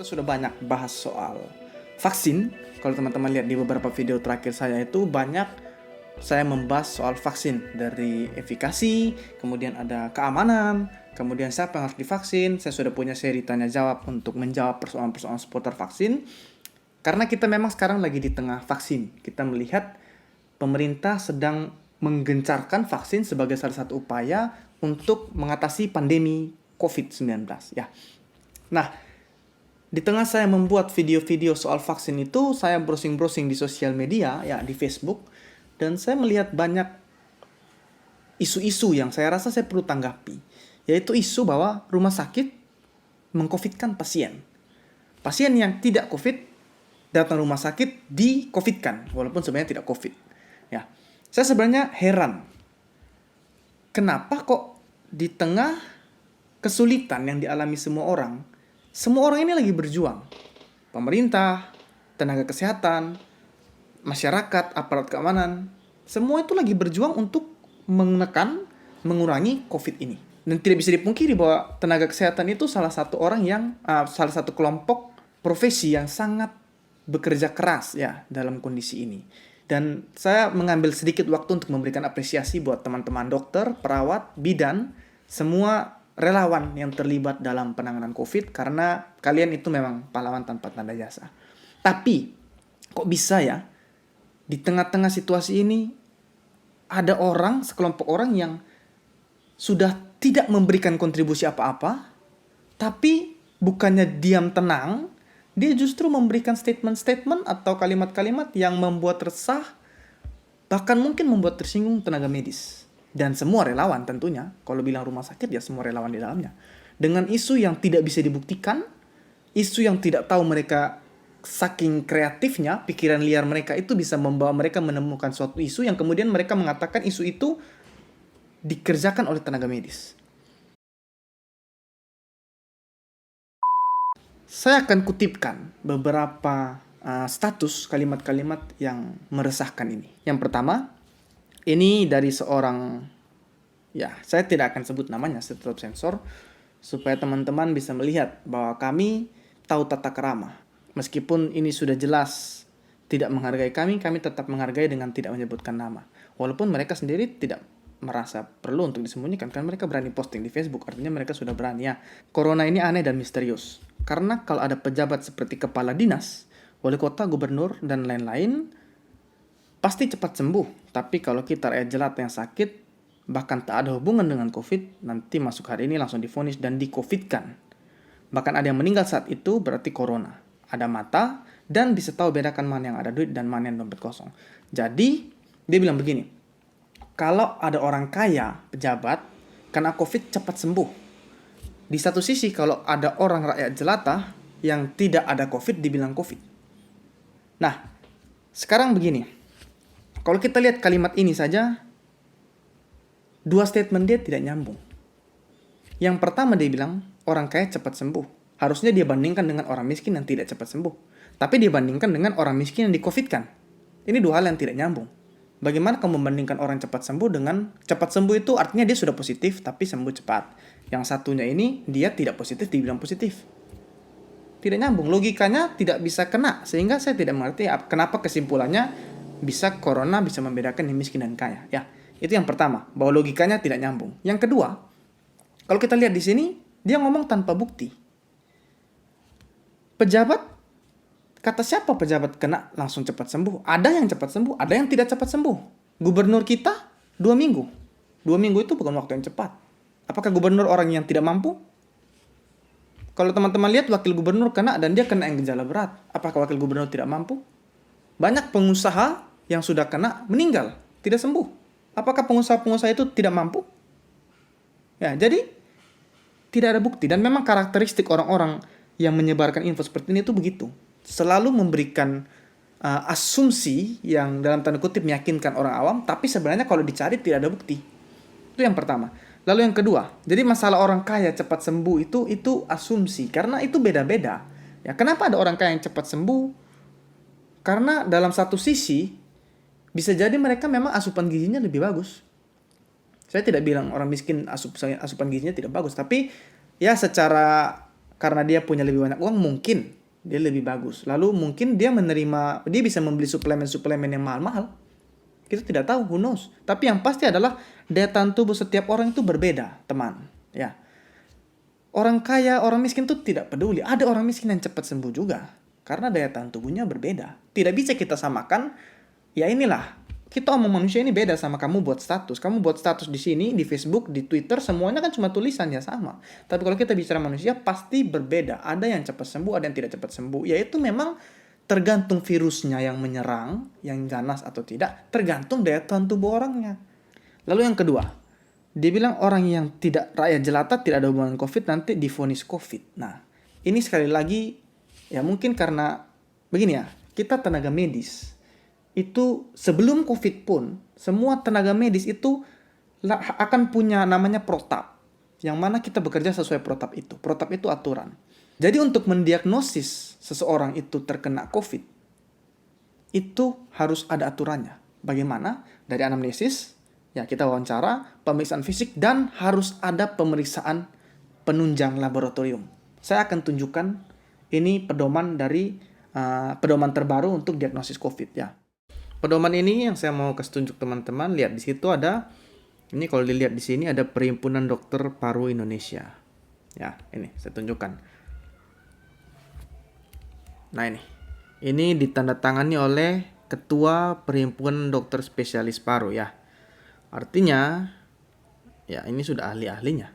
sudah banyak bahas soal vaksin. Kalau teman-teman lihat di beberapa video terakhir saya itu banyak saya membahas soal vaksin. Dari efikasi, kemudian ada keamanan, kemudian siapa yang harus divaksin. Saya sudah punya seri tanya jawab untuk menjawab persoalan-persoalan seputar vaksin. Karena kita memang sekarang lagi di tengah vaksin. Kita melihat pemerintah sedang menggencarkan vaksin sebagai salah satu upaya untuk mengatasi pandemi COVID-19 ya. Nah, di tengah saya membuat video-video soal vaksin itu, saya browsing-browsing di sosial media, ya di Facebook, dan saya melihat banyak isu-isu yang saya rasa saya perlu tanggapi. Yaitu isu bahwa rumah sakit meng-COVID-kan pasien. Pasien yang tidak COVID datang rumah sakit di-COVID-kan, walaupun sebenarnya tidak COVID. Ya, saya sebenarnya heran. Kenapa kok di tengah kesulitan yang dialami semua orang ini lagi berjuang. Pemerintah, tenaga kesehatan, masyarakat, aparat keamanan, semua itu lagi berjuang untuk menekan, mengurangi COVID ini. Dan tidak bisa dipungkiri bahwa tenaga kesehatan itu salah satu kelompok profesi yang sangat bekerja keras ya dalam kondisi ini. Dan saya mengambil sedikit waktu untuk memberikan apresiasi buat teman-teman dokter, perawat, bidan, semua relawan yang terlibat dalam penanganan COVID, karena kalian itu memang pahlawan tanpa tanda jasa. Tapi kok bisa ya di tengah-tengah situasi ini ada sekelompok orang yang sudah tidak memberikan kontribusi apa-apa, tapi bukannya diam tenang, dia justru memberikan statement-statement atau kalimat-kalimat yang membuat resah, bahkan mungkin membuat tersinggung tenaga medis. Dan semua relawan tentunya, kalau bilang rumah sakit ya semua relawan di dalamnya. Dengan isu yang tidak bisa dibuktikan, isu yang tidak tahu mereka saking kreatifnya, pikiran liar mereka itu bisa membawa mereka menemukan suatu isu yang kemudian mereka mengatakan isu itu dikerjakan oleh tenaga medis. Saya akan kutipkan beberapa status kalimat-kalimat yang meresahkan ini. Yang pertama, ini dari seorang, ya saya tidak akan sebut namanya, saya tetap sensor, supaya teman-teman bisa melihat bahwa kami tahu tata krama. Meskipun ini sudah jelas tidak menghargai kami tetap menghargai dengan tidak menyebutkan nama. Walaupun mereka sendiri tidak merasa perlu untuk disembunyikan, kan mereka berani posting di Facebook, artinya mereka sudah berani ya. Corona ini aneh dan misterius. Karena kalau ada pejabat seperti kepala dinas, wali kota, gubernur, dan lain-lain, pasti cepat sembuh. Tapi kalau kita rakyat jelata yang sakit, bahkan tak ada hubungan dengan COVID, nanti masuk hari ini langsung divonis dan di-COVID-kan. Bahkan ada yang meninggal saat itu berarti corona. Ada mata dan bisa tahu bedakan mana yang ada duit dan mana yang dompet kosong. Jadi, dia bilang begini, kalau ada orang kaya, pejabat, kena COVID cepat sembuh. Di satu sisi, kalau ada orang rakyat jelata yang tidak ada COVID, dibilang COVID. Nah, sekarang begini. Kalau kita lihat kalimat ini saja, dua statement dia tidak nyambung. Yang pertama dia bilang, orang kaya cepat sembuh. Harusnya dia bandingkan dengan orang miskin yang tidak cepat sembuh. Tapi dia bandingkan dengan orang miskin yang di-COVID-kan. Ini dua hal yang tidak nyambung. Bagaimana kamu membandingkan orang cepat sembuh dengan cepat sembuh itu artinya dia sudah positif tapi sembuh cepat. Yang satunya ini dia tidak positif dibilang positif. Tidak nyambung. Logikanya tidak bisa kena. Sehingga saya tidak mengerti kenapa kesimpulannya bisa corona bisa membedakan yang miskin dan kaya. Ya, itu yang pertama, bahwa logikanya tidak nyambung. Yang kedua, kalau kita lihat di sini, dia ngomong tanpa bukti. Pejabat, kata siapa pejabat kena langsung cepat sembuh? Ada yang cepat sembuh, ada yang tidak cepat sembuh. Gubernur kita 2 minggu. 2 minggu itu bukan waktu yang cepat. Apakah gubernur orang yang tidak mampu? Kalau teman-teman lihat wakil gubernur kena dan dia kena yang gejala berat. Apakah wakil gubernur tidak mampu? Banyak pengusaha yang sudah kena meninggal, tidak sembuh. Apakah pengusaha-pengusaha itu tidak mampu? Ya, jadi tidak ada bukti. Dan memang karakteristik orang-orang yang menyebarkan info seperti ini itu begitu. Selalu memberikan asumsi yang dalam tanda kutip meyakinkan orang awam, tapi sebenarnya kalau dicari tidak ada bukti. Itu yang pertama. Lalu yang kedua, jadi masalah orang kaya cepat sembuh itu asumsi, karena itu beda-beda. Ya, kenapa ada orang kaya yang cepat sembuh? Karena dalam satu sisi, bisa jadi mereka memang asupan gizinya lebih bagus. Saya tidak bilang orang miskin asupan gizinya tidak bagus, tapi ya secara karena dia punya lebih banyak uang, mungkin dia lebih bagus. Lalu mungkin dia bisa membeli suplemen-suplemen yang mahal-mahal. Kita tidak tahu, who knows. Tapi yang pasti adalah daya tahan tubuh setiap orang itu berbeda, teman. Ya. Orang kaya, orang miskin itu tidak peduli. Ada orang miskin yang cepat sembuh juga. Karena daya tahan tubuhnya berbeda. Tidak bisa kita samakan. Ya inilah. Kita omong manusia ini beda sama kamu buat status. Kamu buat status di sini, di Facebook, di Twitter, semuanya kan cuma tulisan ya sama. Tapi kalau kita bicara manusia, pasti berbeda. Ada yang cepat sembuh, ada yang tidak cepat sembuh. Yaitu memang tergantung virusnya yang menyerang, yang ganas atau tidak, tergantung daya tahan tubuh orangnya. Lalu yang kedua, dia bilang orang yang tidak rakyat jelata tidak ada hubungan COVID nanti divonis COVID. Nah, ini sekali lagi ya mungkin karena begini ya, kita tenaga medis itu sebelum COVID pun semua tenaga medis itu akan punya namanya protap, yang mana kita bekerja sesuai protap itu. Protap itu aturan. Jadi untuk mendiagnosis seseorang itu terkena COVID, itu harus ada aturannya. Bagaimana? Dari anamnesis, ya kita wawancara, pemeriksaan fisik, dan harus ada pemeriksaan penunjang laboratorium. Saya akan tunjukkan ini pedoman dari pedoman terbaru untuk diagnosis COVID ya. Pedoman ini yang saya mau kasih tunjuk teman-teman, lihat di situ ada, ini kalau dilihat di sini ada Perhimpunan Dokter Paru Indonesia. Ya, ini saya tunjukkan. Nah ini ditandatangani oleh Ketua Perhimpunan Dokter Spesialis Paru ya. Artinya, ya ini sudah ahli-ahlinya.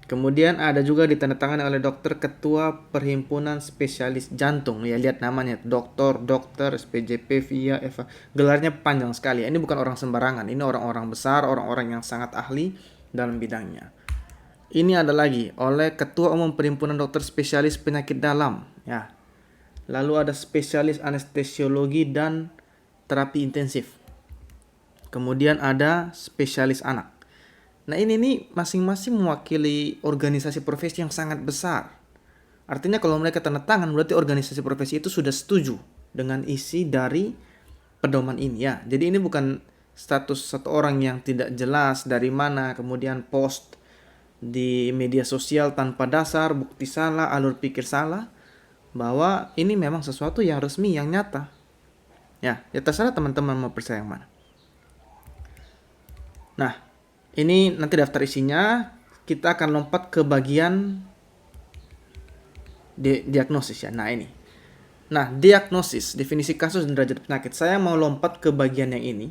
Kemudian ada juga ditandatangani oleh dokter Ketua Perhimpunan Spesialis Jantung. Ya lihat namanya, dokter SPJP via Eva. Gelarnya panjang sekali. Ini bukan orang sembarangan. Ini orang-orang besar, orang-orang yang sangat ahli dalam bidangnya. Ini ada lagi oleh Ketua Umum Perhimpunan Dokter Spesialis Penyakit Dalam. Ya. Lalu ada spesialis anestesiologi dan terapi intensif. Kemudian ada spesialis anak. Nah ini masing-masing mewakili organisasi profesi yang sangat besar. Artinya kalau mereka tanda tangan berarti organisasi profesi itu sudah setuju dengan isi dari pedoman ini ya. Jadi ini bukan status satu orang yang tidak jelas dari mana, kemudian post di media sosial tanpa dasar, bukti salah, alur pikir salah. Bahwa ini memang sesuatu yang resmi, yang nyata. Ya terserah teman-teman mau percaya yang mana. Nah, ini nanti daftar isinya, kita akan lompat ke bagian diagnosis ya. Nah, ini. Nah, diagnosis, definisi kasus dan derajat penyakit. Saya mau lompat ke bagian yang ini.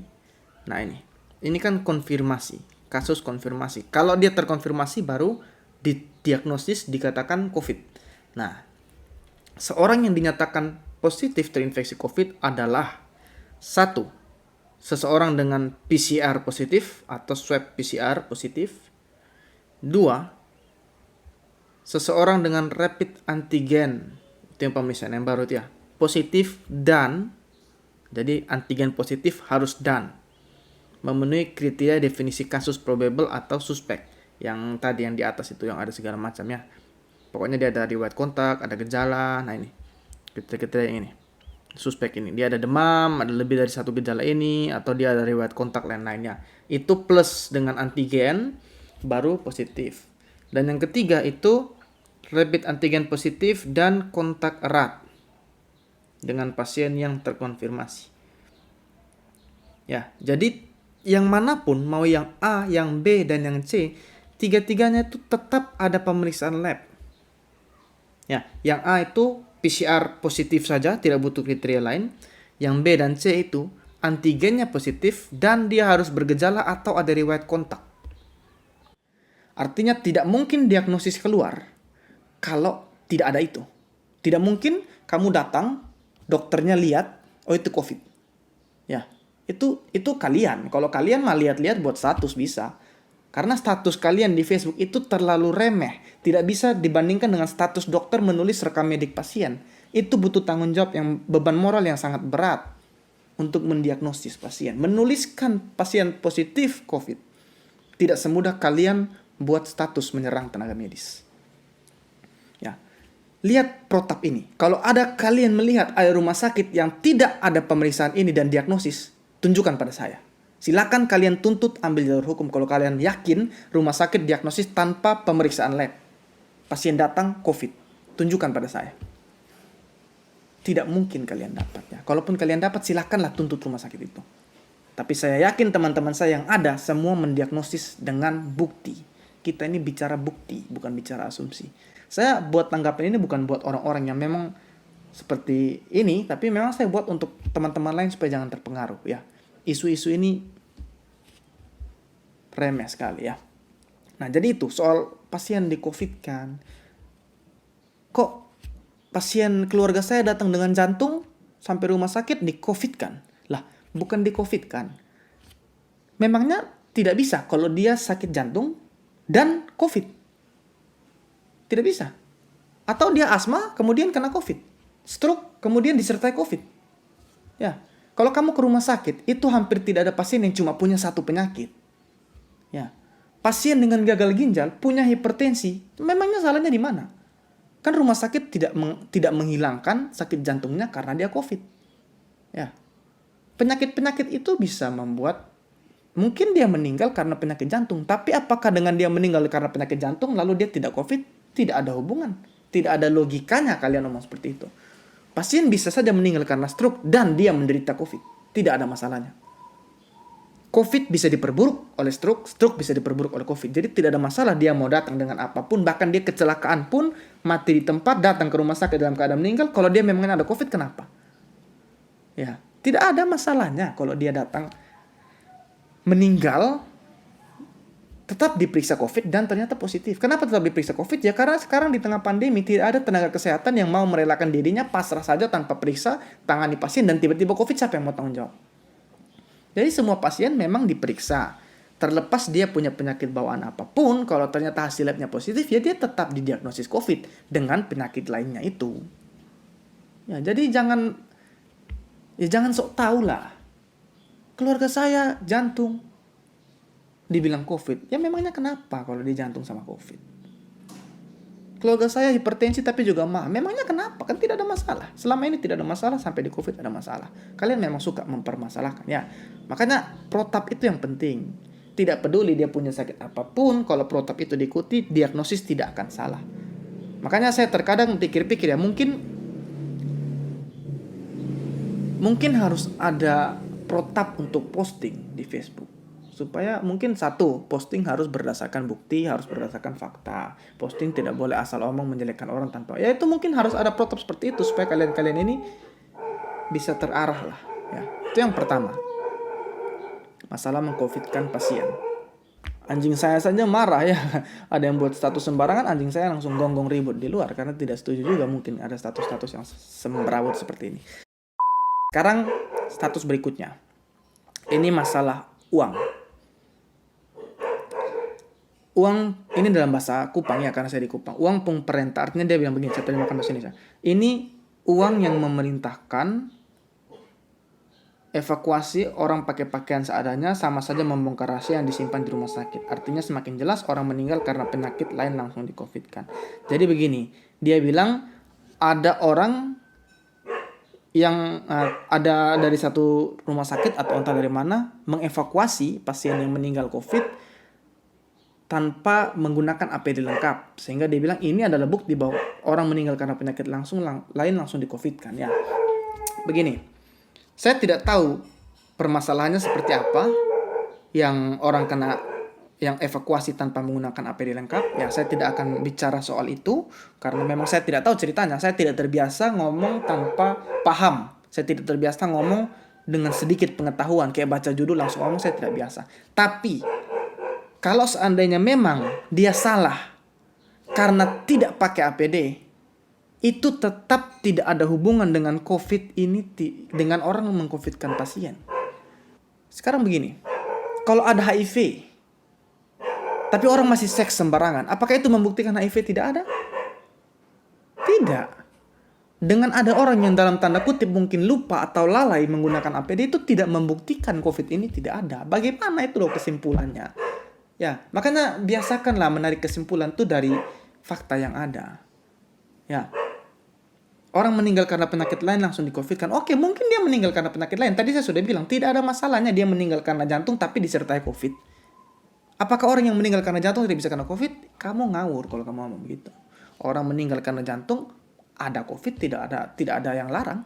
Nah, ini. Ini kan konfirmasi, kasus konfirmasi. Kalau dia terkonfirmasi baru didiagnosis dikatakan COVID. Nah, seorang yang dinyatakan positif terinfeksi COVID adalah 1. Seseorang dengan PCR positif atau swab PCR positif. 2. Seseorang dengan rapid antigen, itu yang pemeriksaan yang baru itu ya, positif dan, jadi antigen positif harus dan, memenuhi kriteria definisi kasus probable atau suspek. Yang tadi yang di atas itu yang ada segala macam ya. Pokoknya dia ada riwayat kontak, ada gejala. Nah ini kriteria yang ini, suspek ini, dia ada demam, ada lebih dari satu gejala ini, atau dia ada riwayat kontak lain-lainnya. Itu plus dengan antigen baru positif. Dan yang ketiga itu rapid antigen positif dan kontak erat dengan pasien yang terkonfirmasi. Ya, jadi yang manapun, mau yang A, yang B, dan yang C, tiga-tiganya itu tetap ada pemeriksaan lab. Ya, yang A itu PCR positif saja, tidak butuh kriteria lain. Yang B dan C itu antigennya positif dan dia harus bergejala atau ada riwayat kontak. Artinya tidak mungkin diagnosis keluar kalau tidak ada itu. Tidak mungkin kamu datang, dokternya lihat, oh itu COVID. Ya, itu kalian. Kalau kalian mah lihat-lihat buat status bisa. Karena status kalian di Facebook itu terlalu remeh. Tidak bisa dibandingkan dengan status dokter menulis rekam medik pasien. Itu butuh tanggung jawab yang beban moral yang sangat berat untuk mendiagnosis pasien. Menuliskan pasien positif COVID. Tidak semudah kalian buat status menyerang tenaga medis. Ya. Lihat protap ini. Kalau ada kalian melihat ada rumah sakit yang tidak ada pemeriksaan ini dan diagnosis, tunjukkan pada saya. Silakan kalian tuntut, ambil jalur hukum kalau kalian yakin rumah sakit diagnosis tanpa pemeriksaan lab. Pasien datang COVID. Tunjukkan pada saya. Tidak mungkin kalian dapat ya. Kalaupun kalian dapat, silakanlah tuntut rumah sakit itu. Tapi saya yakin teman-teman saya yang ada semua mendiagnosis dengan bukti. Kita ini bicara bukti, bukan bicara asumsi. Saya buat tanggapan ini bukan buat orang-orang yang memang seperti ini, tapi memang saya buat untuk teman-teman lain supaya jangan terpengaruh ya. Isu-isu ini remeh sekali ya. Nah, jadi itu soal pasien di COVID kan. Kok pasien keluarga saya datang dengan jantung sampai rumah sakit di COVID kan? Lah, bukan di COVID kan. Memangnya tidak bisa kalau dia sakit jantung dan COVID. Tidak bisa. Atau dia asma kemudian kena COVID. Stroke kemudian disertai COVID. Ya, kalau kamu ke rumah sakit, itu hampir tidak ada pasien yang cuma punya satu penyakit. Ya, pasien dengan gagal ginjal punya hipertensi, memangnya salahnya di mana? Kan rumah sakit tidak menghilangkan sakit jantungnya karena dia COVID. Ya, penyakit-penyakit itu bisa membuat mungkin dia meninggal karena penyakit jantung, tapi apakah dengan dia meninggal karena penyakit jantung lalu dia tidak COVID? Tidak ada hubungan, tidak ada logikanya kalian ngomong seperti itu. Pasien bisa saja meninggal karena stroke dan dia menderita COVID, tidak ada masalahnya. COVID bisa diperburuk oleh stroke, stroke bisa diperburuk oleh COVID. Jadi tidak ada masalah dia mau datang dengan apapun, bahkan dia kecelakaan pun, mati di tempat, datang ke rumah sakit dalam keadaan meninggal, kalau dia memang ada COVID, kenapa? Ya, tidak ada masalahnya kalau dia datang meninggal, tetap diperiksa COVID dan ternyata positif. Kenapa tetap diperiksa COVID? Ya karena sekarang di tengah pandemi tidak ada tenaga kesehatan yang mau merelakan dirinya pasrah saja tanpa periksa, tangani pasien dan tiba-tiba COVID, siapa yang mau tanggung jawab? Jadi semua pasien memang diperiksa. Terlepas dia punya penyakit bawaan apapun, kalau ternyata hasil labnya positif, ya dia tetap didiagnosis COVID dengan penyakit lainnya itu. Ya, jadi jangan sok tahu lah. Keluarga saya jantung, dibilang COVID. Ya memangnya kenapa kalau dia jantung sama COVID? Keluarga saya hipertensi tapi juga mah. Memangnya kenapa? Kan tidak ada masalah. Selama ini tidak ada masalah, sampai di COVID ada masalah. Kalian memang suka mempermasalahkan ya. Makanya protap itu yang penting. Tidak peduli dia punya sakit apapun, kalau protap itu diikuti, diagnosis tidak akan salah. Makanya saya terkadang pikir-pikir ya, mungkin harus ada protap untuk posting di Facebook. Supaya mungkin satu, posting harus berdasarkan bukti, harus berdasarkan fakta. Posting tidak boleh asal omong menjelekkan orang tanpa. Ya itu mungkin harus ada protap seperti itu supaya kalian ini bisa terarah lah. Ya, itu yang pertama. Masalah mengcovidkan pasien. Anjing saya saja marah ya. Ada yang buat status sembarangan, anjing saya langsung gonggong ribut di luar karena tidak setuju juga mungkin ada status-status yang semberawut seperti ini. Sekarang status berikutnya. Ini masalah uang. Uang ini dalam bahasa Kupang ya, karena saya di Kupang. Uang pung perintah, artinya dia bilang begini, saya terjemahkan bahasa Indonesia. Ini uang yang memerintahkan evakuasi orang pakai pakaian seadanya, sama saja membongkar rahasia yang disimpan di rumah sakit. Artinya semakin jelas orang meninggal karena penyakit lain langsung di-COVID-kan. Jadi begini, dia bilang ada orang yang ada dari satu rumah sakit atau entah dari mana mengevakuasi pasien yang meninggal COVID tanpa menggunakan APD lengkap. Sehingga dia bilang ini adalah bukti bahwa orang meninggal karena penyakit lain langsung di-COVID-kan ya. Begini, saya tidak tahu permasalahannya seperti apa yang orang kena yang evakuasi tanpa menggunakan APD lengkap. Ya, saya tidak akan bicara soal itu karena memang saya tidak tahu ceritanya. Saya tidak terbiasa ngomong tanpa paham. Saya tidak terbiasa ngomong dengan sedikit pengetahuan, kayak baca judul langsung ngomong, saya tidak biasa. Tapi kalau seandainya memang dia salah karena tidak pakai APD, itu tetap tidak ada hubungan dengan COVID ini dengan orang yang meng-COVID-kan pasien. Sekarang begini, kalau ada HIV, tapi orang masih seks sembarangan, apakah itu membuktikan HIV tidak ada? Tidak. Dengan ada orang yang dalam tanda kutip mungkin lupa atau lalai menggunakan APD, itu tidak membuktikan COVID ini tidak ada. Bagaimana itu loh kesimpulannya? Ya, makanya biasakanlah menarik kesimpulan itu dari fakta yang ada. Ya. Orang meninggal karena penyakit lain langsung di-COVID-kan. Oke, mungkin dia meninggal karena penyakit lain. Tadi saya sudah bilang, tidak ada masalahnya dia meninggal karena jantung tapi disertai COVID. Apakah orang yang meninggal karena jantung tidak bisa karena COVID? Kamu ngawur kalau kamu ngomong begitu. Orang meninggal karena jantung, ada COVID, tidak ada yang larang.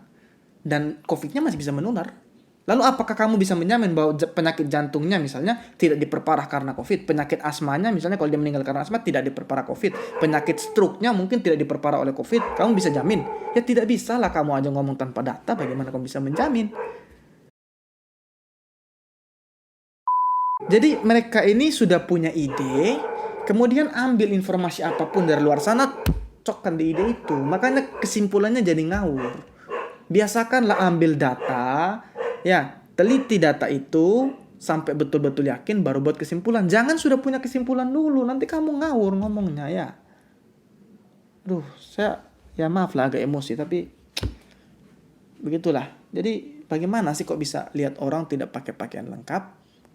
Dan COVID-nya masih bisa menular. Lalu apakah kamu bisa menjamin bahwa penyakit jantungnya misalnya tidak diperparah karena COVID? Penyakit asmanya misalnya kalau dia meninggal karena asma tidak diperparah COVID. Penyakit stroke-nya mungkin tidak diperparah oleh COVID. Kamu bisa jamin? Ya tidak bisa lah, kamu aja ngomong tanpa data, bagaimana kamu bisa menjamin? Jadi mereka ini sudah punya ide, kemudian ambil informasi apapun dari luar sana, cocokkan di ide itu. Makanya kesimpulannya jadi ngawur. Biasakanlah ambil data, ya, teliti data itu sampai betul-betul yakin baru buat kesimpulan. Jangan sudah punya kesimpulan dulu, nanti kamu ngawur ngomongnya ya. Saya ya maaf lah agak emosi, tapi begitulah. Jadi bagaimana sih kok bisa lihat orang tidak pakai pakaian lengkap,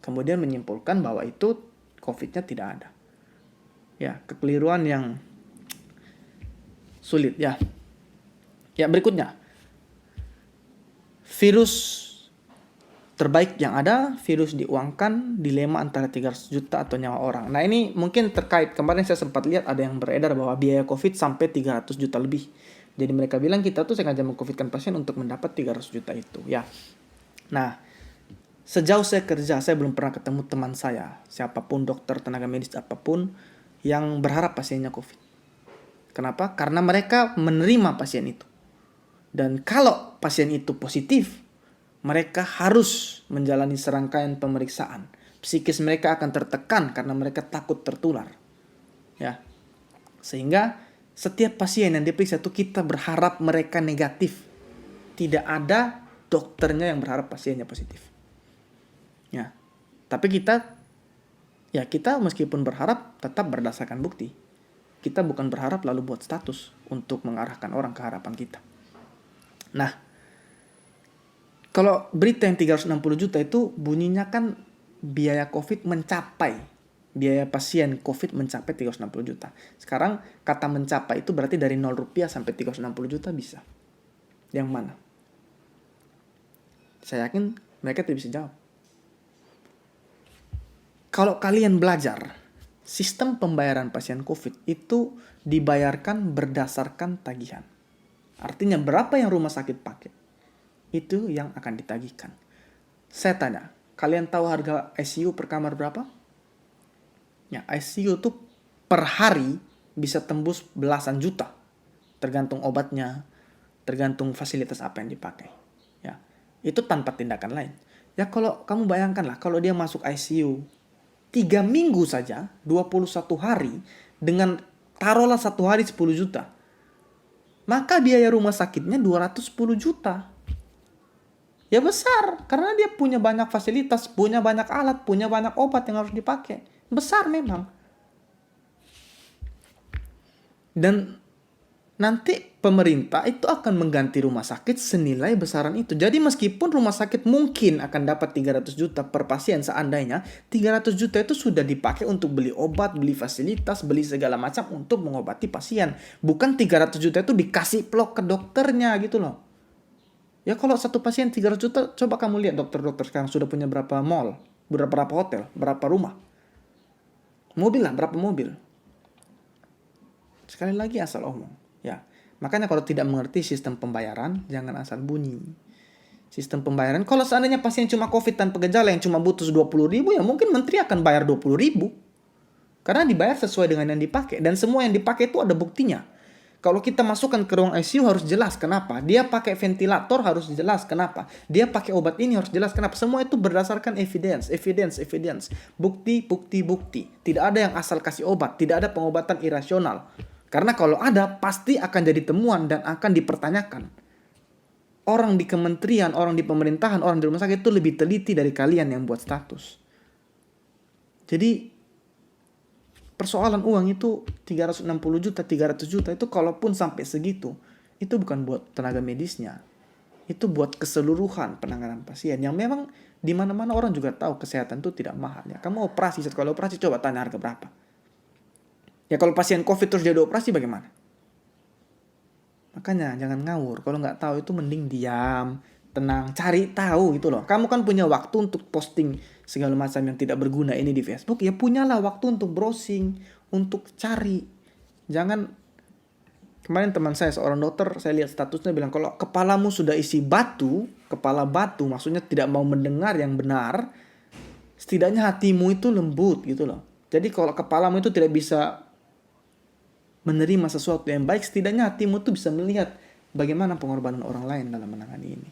kemudian menyimpulkan bahwa itu COVID-nya tidak ada. Ya, kekeliruan yang sulit ya. Ya, berikutnya. Virus terbaik yang ada, virus diuangkan, dilema antara 300 juta atau nyawa orang. Nah ini mungkin terkait, kemarin saya sempat lihat ada yang beredar bahwa biaya COVID sampai 300 juta lebih. Jadi mereka bilang kita tuh sengaja meng-covidkan pasien untuk mendapat 300 juta itu. Ya. Nah, sejauh saya kerja, saya belum pernah ketemu teman saya, siapapun dokter, tenaga medis, apapun, yang berharap pasiennya COVID. Kenapa? Karena mereka menerima pasien itu. Dan kalau pasien itu positif, mereka harus menjalani serangkaian pemeriksaan. Psikis mereka akan tertekan karena mereka takut tertular. Ya. Sehingga setiap pasien yang diperiksa itu kita berharap mereka negatif. Tidak ada dokternya yang berharap pasiennya positif. Ya. Tapi kita meskipun berharap tetap berdasarkan bukti. Kita bukan berharap lalu buat status untuk mengarahkan orang ke harapan kita. Nah, kalau berita yang 360 juta itu bunyinya kan biaya COVID mencapai, biaya pasien COVID mencapai 360 juta. Sekarang kata mencapai itu berarti dari 0 rupiah sampai 360 juta bisa. Yang mana? Saya yakin mereka tidak bisa jawab. Kalau kalian belajar, sistem pembayaran pasien COVID itu dibayarkan berdasarkan tagihan. Artinya berapa yang rumah sakit pakai, itu yang akan ditagihkan. Saya tanya, kalian tahu harga ICU per kamar berapa? Ya, ICU itu per hari bisa tembus belasan juta. Tergantung obatnya, tergantung fasilitas apa yang dipakai. Ya, itu tanpa tindakan lain. Ya kalau kamu bayangkanlah, kalau dia masuk ICU 3 minggu saja, 21 hari, dengan taruhlah 1 hari 10 juta. Maka biaya rumah sakitnya 210 juta. Ya besar, karena dia punya banyak fasilitas, punya banyak alat, punya banyak obat yang harus dipakai. Besar memang. Dan nanti pemerintah itu akan mengganti rumah sakit senilai besaran itu. Jadi meskipun rumah sakit mungkin akan dapat 300 juta per pasien seandainya, 300 juta itu sudah dipakai untuk beli obat, beli fasilitas, beli segala macam untuk mengobati pasien. Bukan 300 juta itu dikasih plok ke dokternya gitu loh. Ya kalau satu pasien 300 juta, coba kamu lihat dokter-dokter sekarang sudah punya berapa mall, berapa hotel, berapa rumah. Mobil lah, berapa mobil. Sekali lagi asal omong. Ya, makanya kalau tidak mengerti sistem pembayaran, jangan asal bunyi. Sistem pembayaran, kalau seandainya pasien cuma COVID tanpa gejala yang cuma butuh 20.000, ya mungkin menteri akan bayar 20.000. Karena dibayar sesuai dengan yang dipakai. Dan semua yang dipakai itu ada buktinya. Kalau kita masukkan ke ruang ICU harus jelas kenapa. Dia pakai ventilator harus jelas kenapa. Dia pakai obat ini harus jelas kenapa. Semua itu berdasarkan evidence. Bukti. Tidak ada yang asal kasih obat. Tidak ada pengobatan irasional. Karena kalau ada, pasti akan jadi temuan dan akan dipertanyakan. Orang di kementerian, orang di pemerintahan, orang di rumah sakit itu lebih teliti dari kalian yang buat status. Jadi, persoalan uang itu 360 juta, 300 juta itu kalaupun sampai segitu, itu bukan buat tenaga medisnya. Itu buat keseluruhan penanganan pasien. Yang memang di mana-mana orang juga tahu kesehatan itu tidak mahal. Ya, kamu operasi, sekali operasi coba tanya harga berapa. Ya kalau pasien COVID terus jadi operasi bagaimana? Makanya jangan ngawur. Kalau nggak tahu itu mending diam, tenang, cari tahu gitu loh. Kamu kan punya waktu untuk posting segala macam yang tidak berguna ini di Facebook. Ya punyalah waktu untuk browsing, untuk cari. Jangan Kemarin teman saya seorang dokter, saya lihat statusnya bilang kalau kepalamu sudah isi batu, kepala batu maksudnya tidak mau mendengar yang benar, setidaknya hatimu itu lembut gitu loh. Jadi kalau kepalamu itu tidak bisa menerima sesuatu yang baik, setidaknya hatimu itu bisa melihat bagaimana pengorbanan orang lain dalam menangani ini.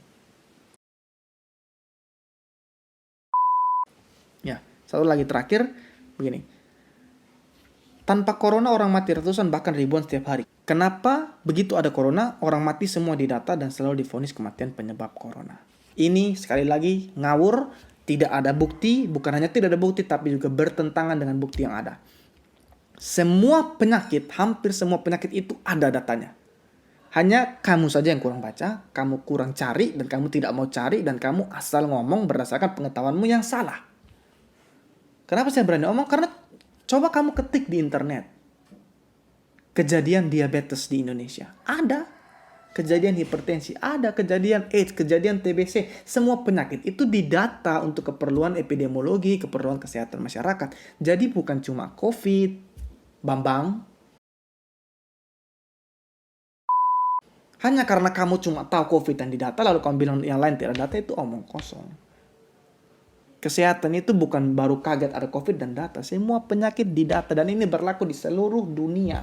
Ya, satu lagi terakhir, begini. Tanpa corona orang mati ratusan bahkan ribuan setiap hari. Kenapa begitu ada corona, orang mati semua didata dan selalu divonis kematian penyebab corona? Ini sekali lagi ngawur, tidak ada bukti, bukan hanya tidak ada bukti tapi juga bertentangan dengan bukti yang ada. Semua penyakit, hampir semua penyakit itu ada datanya. Hanya kamu saja yang kurang baca, kamu kurang cari, dan kamu tidak mau cari, dan kamu asal ngomong berdasarkan pengetahuanmu yang salah. Kenapa saya berani ngomong? Karena coba kamu ketik di internet. Kejadian diabetes di Indonesia. Ada. Kejadian hipertensi. Ada. Kejadian AIDS. Kejadian TBC. Semua penyakit itu didata untuk keperluan epidemiologi, keperluan kesehatan masyarakat. Jadi bukan cuma COVID, Bambang. Hanya karena kamu cuma tahu COVID yang didata, lalu kamu bilang yang lain tidak data, itu omong kosong. Kesehatan itu bukan baru kaget ada COVID dan data. Semua penyakit didata dan ini berlaku di seluruh dunia.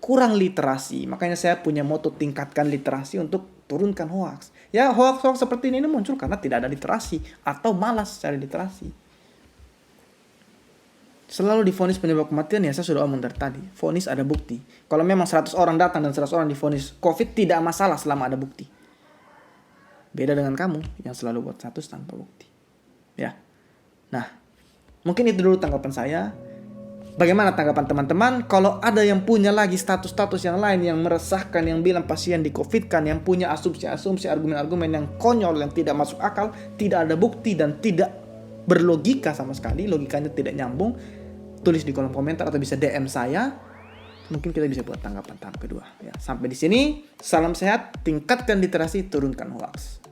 Kurang literasi. Makanya saya punya moto tingkatkan literasi untuk turunkan hoax. Ya hoax-hoax seperti ini muncul karena tidak ada literasi atau malas cari literasi. Selalu divonis penyebab kematian, ya saya sudah omong dari tadi. Vonis ada bukti. Kalau memang 100 orang datang dan 100 orang divonis COVID, tidak masalah selama ada bukti. Beda dengan kamu yang selalu buat status tanpa bukti. Ya. Nah, mungkin itu dulu tanggapan saya. Bagaimana tanggapan teman-teman? Kalau ada yang punya lagi status-status yang lain yang meresahkan, yang bilang pasien di COVID-kan, yang punya asumsi-asumsi, argumen-argumen yang konyol, yang tidak masuk akal, tidak ada bukti dan tidak berlogika sama sekali, logikanya tidak nyambung, tulis di kolom komentar atau bisa DM saya. Mungkin kita bisa buat tanggapan tahap kedua. Ya, sampai di sini, salam sehat, tingkatkan literasi, turunkan hoax.